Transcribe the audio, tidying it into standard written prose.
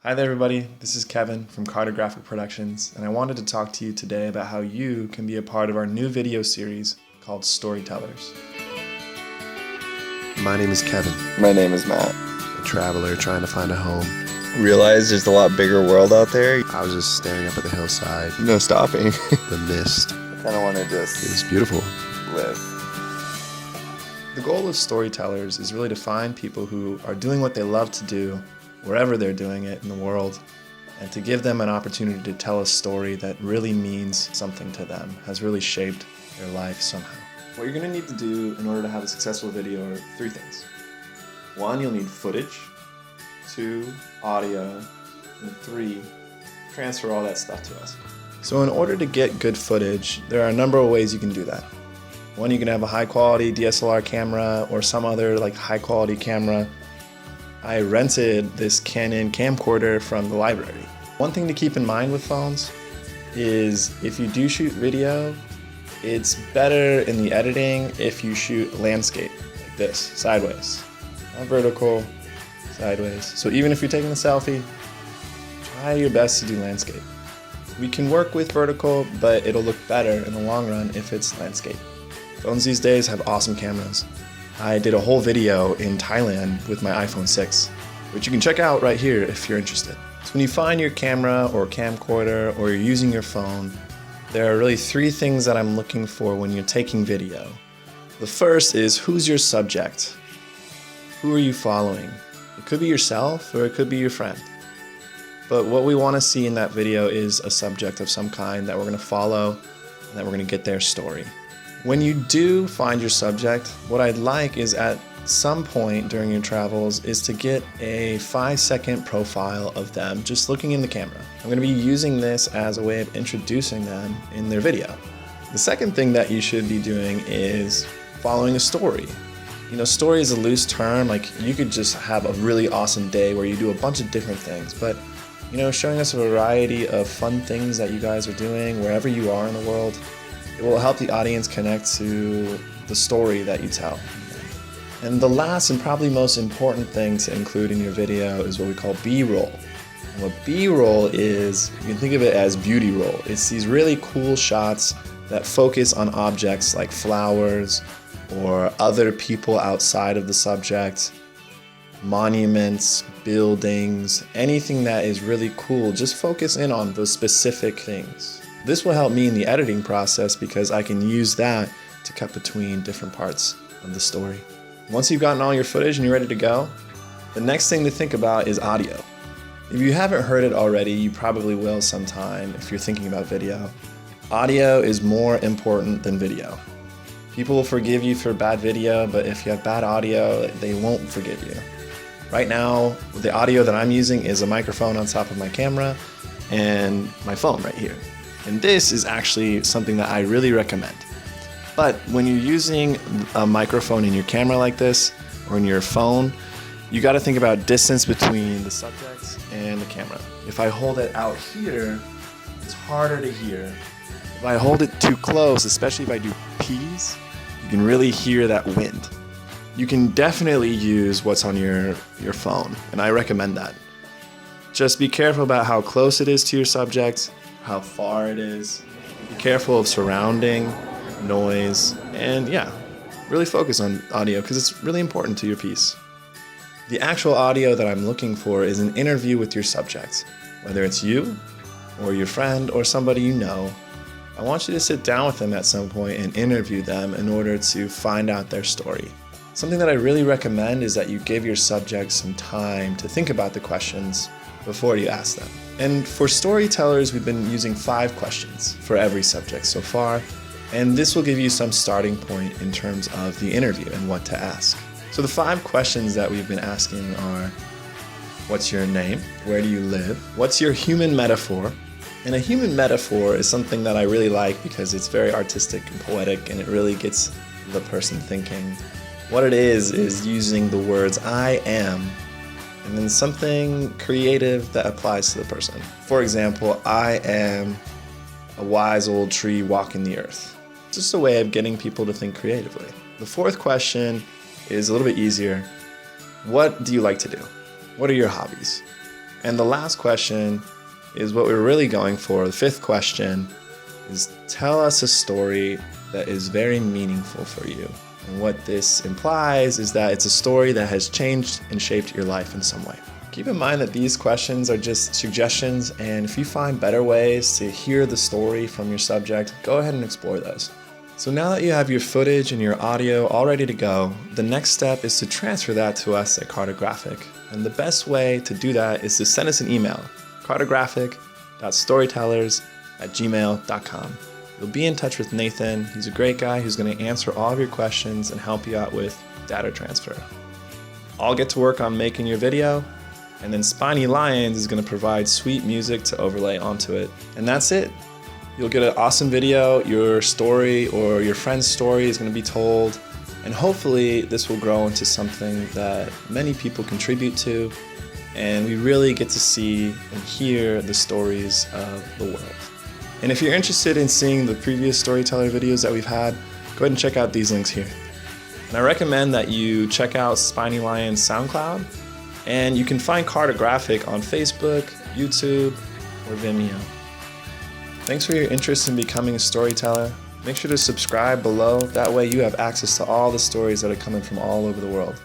Hi there everybody, this is Kevin from Cartographic Productions, and I wanted to talk to you today about how you can be a part of our new video series called Storytellers. My name is Kevin, My name is Matt. a traveler trying to find a home. Realize there's a lot bigger world out there. I was just staring up at the hillside, No stopping. the mist. I kind of want to It just was beautiful. live. The goal of Storytellers is really to find people who are doing what they love to do, wherever they're doing it in the world, and to give them an opportunity to tell a story that really means something to them, has really shaped their life somehow. What you're going to need to do in order to have a successful video are three things. One, you'll need footage. Two, audio. And three, transfer all that stuff to us. So in order to get good footage, there are a number of ways you can do that. One, you can have a high quality DSLR camera or some other high quality camera. I rented this Canon camcorder from the library. One thing to keep in mind with phones is if you do shoot video, it's better in the editing if you shoot landscape like this, sideways, not vertical, sideways. So even if you're taking a selfie, try your best to do landscape. We can work with vertical, but it'll look better in the long run if it's landscape. Phones these days have awesome cameras. I did a whole video in Thailand with my iPhone 6, which you can check out right here if you're interested. So when you find your camera or camcorder or you're using your phone, there are really three things that I'm looking for when you're taking video. The first is, who's your subject? Who are you following? It could be yourself or it could be your friend. But what we want to see in that video is a subject of some kind that we're going to follow and that we're going to get their story. When you do find your subject, what I'd like is at some point during your travels is to get a 5-second profile of them just looking in the camera. I'm going to be using this as a way of introducing them in their video. The second thing that you should be doing is following a story. You know, story is a loose term, you could just have a really awesome day where you do a bunch of different things, but showing us a variety of fun things that you guys are doing wherever you are in the world, it will help the audience connect to the story that you tell. And the last and probably most important thing to include in your video is what we call B-roll. And what B-roll is, you can think of it as beauty roll. It's these really cool shots that focus on objects like flowers or other people outside of the subject, monuments, buildings, anything that is really cool. Just focus in on those specific things. This will help me in the editing process because I can use that to cut between different parts of the story. Once you've gotten all your footage and you're ready to go, the next thing to think about is audio. If you haven't heard it already, you probably will sometime if you're thinking about video. Audio is more important than video. People will forgive you for bad video, but if you have bad audio, they won't forgive you. Right now, the audio that I'm using is a microphone on top of my camera and my phone right here. And this is actually something that I really recommend. But when you're using a microphone in your camera like this, or in your phone, you gotta think about distance between the subjects and the camera. If I hold it out here, it's harder to hear. If I hold it too close, especially if I do P's, you can really hear that wind. You can definitely use what's on your phone, and I recommend that. Just be careful about how close it is to your subject, how far it is. Be careful of surrounding noise, and really focus on audio because it's really important to your piece. The actual audio that I'm looking for is an interview with your subject. Whether it's you or your friend or somebody you know, I want you to sit down with them at some point and interview them in order to find out their story. Something that I really recommend is that you give your subject some time to think about the questions before you ask them. And for storytellers, we've been using 5 questions for every subject so far, and this will give you some starting point in terms of the interview and what to ask. So the 5 questions that we've been asking are, what's your name? Where do you live? What's your human metaphor? And a human metaphor is something that I really like because it's very artistic and poetic, and it really gets the person thinking. What it is using the words I am and then something creative that applies to the person. For example, I am a wise old tree walking the earth. It's just a way of getting people to think creatively. The 4th question is a little bit easier. What do you like to do? What are your hobbies? And the last question is what we're really going for. The fifth question is tell us a story that is very meaningful for you. And what this implies is that it's a story that has changed and shaped your life in some way. Keep in mind that these questions are just suggestions, and if you find better ways to hear the story from your subject, go ahead and explore those. So now that you have your footage and your audio all ready to go, the next step is to transfer that to us at Cartographic. And the best way to do that is to send us an email, cartographic.storytellers@gmail.com. You'll be in touch with Nathan. He's a great guy who's going to answer all of your questions and help you out with data transfer. I'll get to work on making your video, and then Spiny Lions is going to provide sweet music to overlay onto it. And that's it. You'll get an awesome video, your story or your friend's story is going to be told, and hopefully this will grow into something that many people contribute to, and we really get to see and hear the stories of the world. And if you're interested in seeing the previous storyteller videos that we've had, go ahead and check out these links here. And I recommend that you check out Spiny Lion's SoundCloud, and you can find Cartographic on Facebook, YouTube, or Vimeo. Thanks for your interest in becoming a storyteller. Make sure to subscribe below. That way you have access to all the stories that are coming from all over the world.